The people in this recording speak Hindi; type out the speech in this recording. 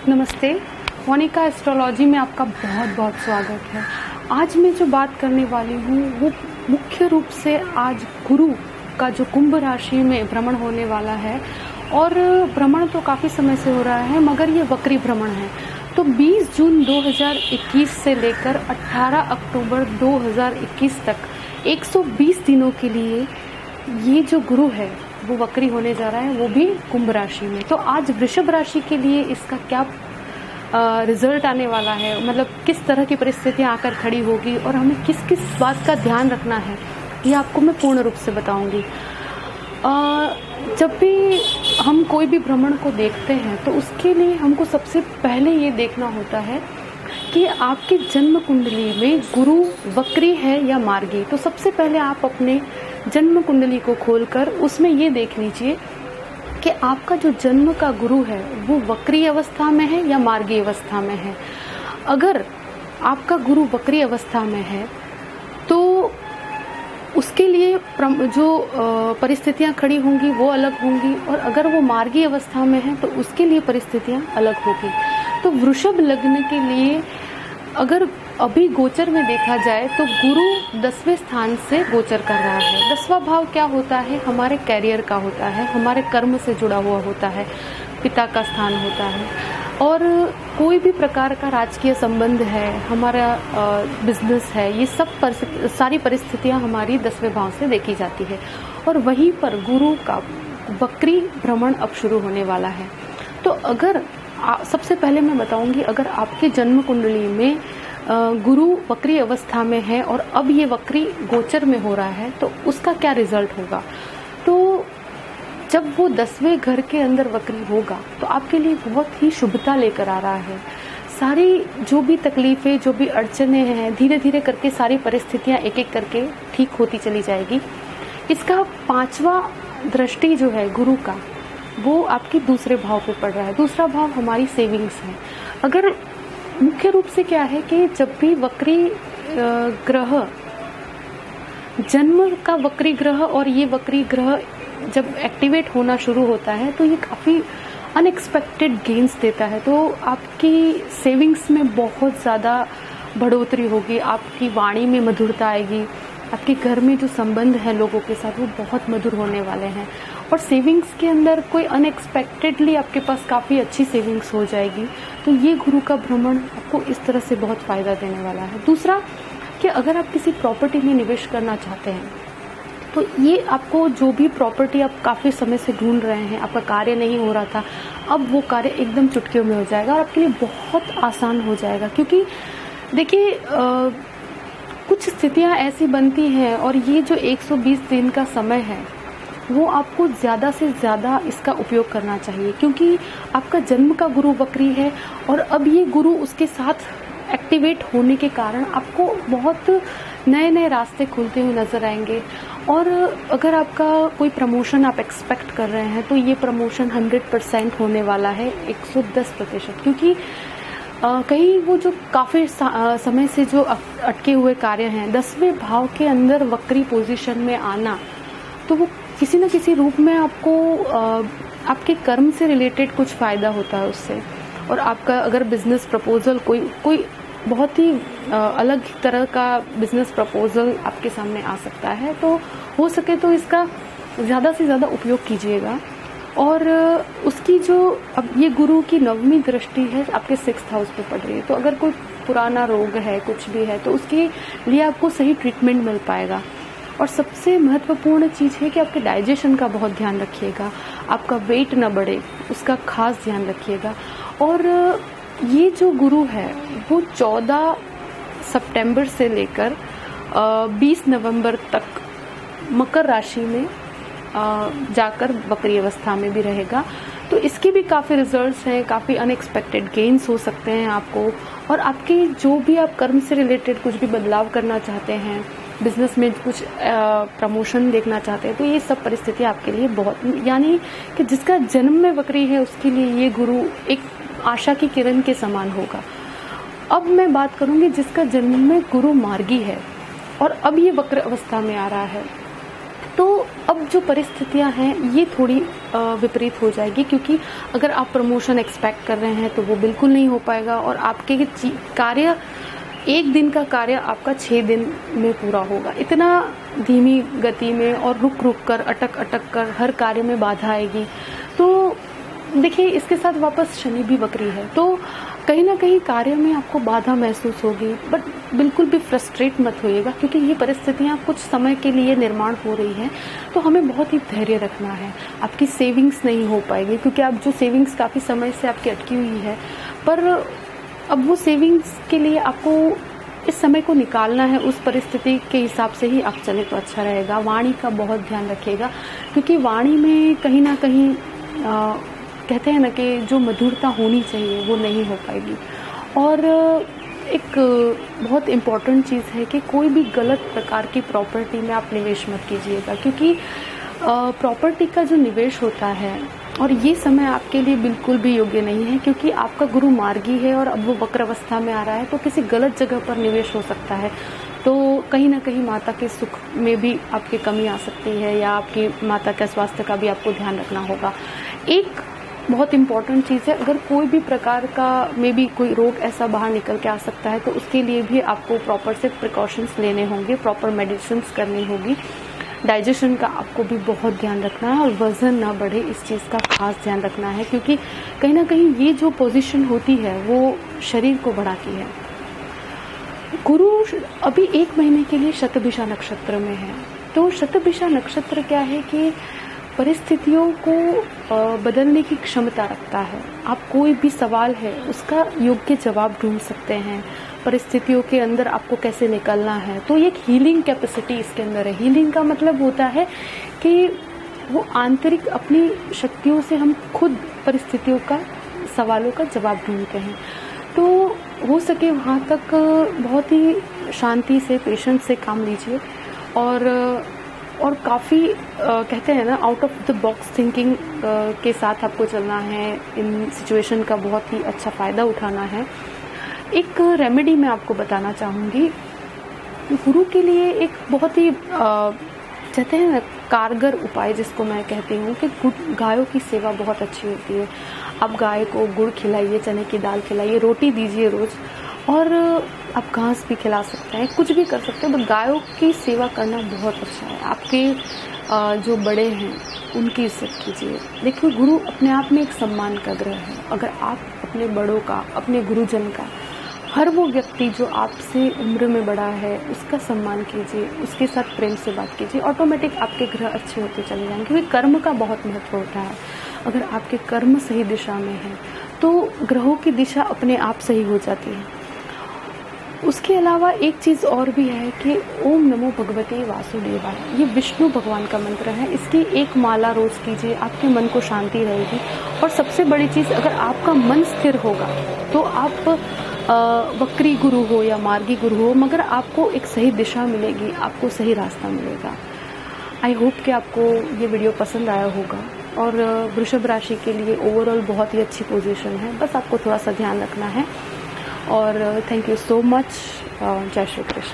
नमस्ते। मोनिका एस्ट्रोलॉजी में आपका बहुत बहुत स्वागत है। आज मैं जो बात करने वाली हूँ वो मुख्य रूप से आज गुरु का जो कुंभ राशि में भ्रमण होने वाला है, और भ्रमण तो काफ़ी समय से हो रहा है मगर ये वक्री भ्रमण है। तो 20 जून 2021 से लेकर 18 अक्टूबर 2021 तक 120 दिनों के लिए ये जो गुरु है वो वक्री होने जा रहा है, वो भी कुंभ राशि में। तो आज वृषभ राशि के लिए इसका क्या रिजल्ट आने वाला है, मतलब किस तरह की परिस्थितियां आकर खड़ी होगी और हमें किस किस बात का ध्यान रखना है, ये आपको मैं पूर्ण रूप से बताऊंगी। जब भी हम कोई भी भ्रमण को देखते हैं तो उसके लिए हमको सबसे पहले ये देखना होता है कि आपकी जन्म कुंडली में गुरु वक्री है या मार्गी। तो सबसे पहले आप अपने जन्म कुंडली को खोलकर उसमें ये देख लीजिए कि आपका जो जन्म का गुरु है वो वक्री अवस्था में है या मार्गी अवस्था में है। अगर आपका गुरु वक्री अवस्था में है तो उसके लिए जो परिस्थितियां खड़ी होंगी वो अलग होंगी, और अगर वो मार्गी अवस्था में है तो उसके लिए परिस्थितियां अलग होगी। तो वृषभ लग्न के लिए अगर अभी गोचर में देखा जाए तो गुरु 10वें स्थान से गोचर कर रहा है। 10वां भाव क्या होता है? हमारे कैरियर का होता है, हमारे कर्म से जुड़ा हुआ होता है, पिता का स्थान होता है, और कोई भी प्रकार का राजकीय संबंध है, हमारा बिजनेस है, ये सब सारी परिस्थितियां हमारी 10वें भाव से देखी जाती है। और वहीं पर गुरु का वक्री भ्रमण अब शुरू होने वाला है। तो अगर सबसे पहले मैं बताऊंगी, अगर आपके जन्म कुंडली में गुरु वक्री अवस्था में है और अब ये वक्री गोचर में हो रहा है तो उसका क्या रिजल्ट होगा। तो जब वो 10वें घर के अंदर वक्री होगा तो आपके लिए बहुत ही शुभता लेकर आ रहा है। सारी जो भी तकलीफें, जो भी अड़चने हैं, धीरे धीरे करके सारी परिस्थितियां एक एक करके ठीक होती चली जाएगी। इसका 5वां दृष्टि जो है गुरु का, वो आपके दूसरे भाव पे पड़ रहा है। दूसरा भाव हमारी सेविंग्स है। अगर मुख्य रूप से क्या है कि जब भी वक्री ग्रह, जन्म का वक्री ग्रह और ये वक्री ग्रह जब एक्टिवेट होना शुरू होता है तो ये काफ़ी अनएक्सपेक्टेड गेन्स देता है। तो आपकी सेविंग्स में बहुत ज़्यादा बढ़ोतरी होगी, आपकी वाणी में मधुरता आएगी, आपके घर में जो संबंध है लोगों के साथ वो बहुत मधुर होने वाले हैं, और सेविंग्स के अंदर कोई अनएक्सपेक्टेडली आपके पास काफ़ी अच्छी सेविंग्स हो जाएगी। तो ये गुरु का भ्रमण आपको इस तरह से बहुत फ़ायदा देने वाला है। दूसरा कि अगर आप किसी प्रॉपर्टी में निवेश करना चाहते हैं तो ये आपको जो भी प्रॉपर्टी आप काफ़ी समय से ढूंढ रहे हैं, आपका कार्य नहीं हो रहा था, अब वो कार्य एकदम चुटकियों में हो जाएगा और आपके लिए बहुत आसान हो जाएगा। क्योंकि देखिए कुछ स्थितियां ऐसी बनती हैं, और ये जो 120 दिन का समय है वो आपको ज़्यादा से ज़्यादा इसका उपयोग करना चाहिए, क्योंकि आपका जन्म का गुरु वक्री है और अब ये गुरु उसके साथ एक्टिवेट होने के कारण आपको बहुत नए नए रास्ते खुलते हुए नजर आएंगे। और अगर आपका कोई प्रमोशन आप एक्सपेक्ट कर रहे हैं तो ये प्रमोशन 100% होने वाला है, 110%। क्योंकि कहीं वो जो काफ़ी समय से जो अटके हुए कार्य हैं, 10वें भाव के अंदर वक्री पोजीशन में आना, तो वो किसी न किसी रूप में आपको आपके कर्म से रिलेटेड कुछ फ़ायदा होता है उससे। और आपका अगर बिजनेस प्रपोजल कोई बहुत ही अलग तरह का बिजनेस प्रपोजल आपके सामने आ सकता है, तो हो सके तो इसका ज़्यादा से ज़्यादा उपयोग कीजिएगा। और उसकी जो अब ये गुरु की 9वीं दृष्टि है आपके 6th हाउस पे पड़ रही है, तो अगर कोई पुराना रोग है, कुछ भी है, तो उसके लिए आपको सही ट्रीटमेंट मिल पाएगा। और सबसे महत्वपूर्ण चीज़ है कि आपके डाइजेशन का बहुत ध्यान रखिएगा, आपका वेट न बढ़े उसका खास ध्यान रखिएगा। और ये जो गुरु है वो 14 सितंबर से लेकर 20 नवंबर तक मकर राशि में जाकर वक्री अवस्था में भी रहेगा। तो इसके भी काफ़ी रिजल्ट्स हैं, काफ़ी अनएक्सपेक्टेड गेन्स हो सकते हैं आपको। और आपके जो भी आप कर्म से रिलेटेड कुछ भी बदलाव करना चाहते हैं, बिजनेस में कुछ प्रमोशन देखना चाहते हैं, तो ये सब परिस्थिति आपके लिए बहुत, यानी कि जिसका जन्म में वक्री है उसके लिए ये गुरु एक आशा की किरण के समान होगा। अब मैं बात करूंगी जिसका जन्म में गुरु मार्गी है और अब ये वक्र अवस्था में आ रहा है, तो अब जो परिस्थितियां हैं ये थोड़ी विपरीत हो जाएगी, क्योंकि अगर आप प्रमोशन एक्सपेक्ट कर रहे हैं तो वो बिल्कुल नहीं हो पाएगा, और आपके कार्य, एक दिन का कार्य आपका 6 दिन में पूरा होगा। इतना धीमी गति में और रुक रुक कर, अटक अटक कर हर कार्य में बाधा आएगी। तो देखिए, इसके साथ वापस शनि भी वक्री है, तो कहीं ना कहीं कार्य में आपको बाधा महसूस होगी, बट बिल्कुल भी फ्रस्ट्रेट मत होइएगा, क्योंकि ये परिस्थितियाँ कुछ समय के लिए निर्माण हो रही हैं। तो हमें बहुत ही धैर्य रखना है। आपकी सेविंग्स नहीं हो पाएगी, क्योंकि आप जो सेविंग्स काफ़ी समय से आपकी अटकी हुई है, पर अब वो सेविंग्स के लिए आपको इस समय को निकालना है। उस परिस्थिति के हिसाब से ही आप चले तो अच्छा रहेगा। वाणी का बहुत ध्यान रखिएगा, क्योंकि वाणी में कहीं ना कहीं कहते हैं ना कि जो मधुरता होनी चाहिए वो नहीं हो पाएगी। और एक बहुत इम्पॉर्टेंट चीज़ है कि कोई भी गलत प्रकार की प्रॉपर्टी में आप निवेश मत कीजिएगा, क्योंकि प्रॉपर्टी का जो निवेश होता है, और ये समय आपके लिए बिल्कुल भी योग्य नहीं है, क्योंकि आपका गुरु मार्गी है और अब वो वक्र अवस्था में आ रहा है, तो किसी गलत जगह पर निवेश हो सकता है। तो कहीं ना कहीं माता के सुख में भी आपकी कमी आ सकती है, या आपकी माता का स्वास्थ्य का भी आपको ध्यान रखना होगा। एक बहुत इम्पॉर्टेंट चीज़ है, अगर कोई भी प्रकार का मे बी कोई रोग ऐसा बाहर निकल के आ सकता है, तो उसके लिए भी आपको प्रॉपर से प्रिकॉशंस लेने होंगे, प्रॉपर मेडिसिन्स करनी होगी। डाइजेशन का आपको भी बहुत ध्यान रखना है, और वज़न ना बढ़े इस चीज़ का खास ध्यान रखना है, क्योंकि कहीं ना कहीं ये जो पोजीशन होती है वो शरीर को बढ़ाती है। गुरु अभी 1 महीने के लिए शतभिषा नक्षत्र में है। तो शतभिषा नक्षत्र क्या है कि परिस्थितियों को बदलने की क्षमता रखता है। आप कोई भी सवाल है उसका योग्य जवाब ढूंढ सकते हैं। परिस्थितियों के अंदर आपको कैसे निकलना है, तो एक हीलिंग कैपेसिटी इसके अंदर है। हीलिंग का मतलब होता है कि वो आंतरिक अपनी शक्तियों से हम खुद परिस्थितियों का, सवालों का जवाब ढूंढते हैं। तो हो सके वहाँ तक बहुत ही शांति से, पेशेंस से काम लीजिए, और काफ़ी कहते हैं ना, out of the box thinking के साथ आपको चलना है। इन सिचुएशन का बहुत ही अच्छा फ़ायदा उठाना है। एक रेमेडी मैं आपको बताना चाहूँगी। गुरु के लिए एक बहुत ही कहते हैं ना कारगर उपाय, जिसको मैं कहती हूँ कि गायों की सेवा बहुत अच्छी होती है। आप गाय को गुड़ खिलाइए, चने की दाल खिलाइए, रोटी दीजिए रोज़, और आप घास भी खिला सकते हैं, कुछ भी कर सकते हैं, बट गायों की सेवा करना बहुत अच्छा है। आपके जो बड़े हैं उनकी इज्जत कीजिए। देखिए, गुरु अपने आप में एक सम्मान का ग्रह है। अगर आप अपने बड़ों का, अपने गुरुजन का, हर वो व्यक्ति जो आपसे उम्र में बड़ा है उसका सम्मान कीजिए, उसके साथ प्रेम से बात कीजिए, ऑटोमेटिक आपके ग्रह अच्छे होते चले जाएंगे। क्योंकि कर्म का बहुत महत्व होता है। अगर आपके कर्म सही दिशा में है तो ग्रहों की दिशा अपने आप सही हो जाती है। उसके अलावा एक चीज़ और भी है कि ओम नमो भगवते वासुदेवाय, ये विष्णु भगवान का मंत्र है। इसकी एक माला रोज़ कीजिए, आपके मन को शांति रहेगी। और सबसे बड़ी चीज़, अगर आपका मन स्थिर होगा तो आप वक्री गुरु हो या मार्गी गुरु हो, मगर आपको एक सही दिशा मिलेगी, आपको सही रास्ता मिलेगा। आई होप कि आपको ये वीडियो पसंद आया होगा। और वृषभ राशि के लिए ओवरऑल बहुत ही अच्छी पोजीशन है, बस आपको थोड़ा सा ध्यान रखना है। और थैंक यू सो मच। जय श्री कृष्ण।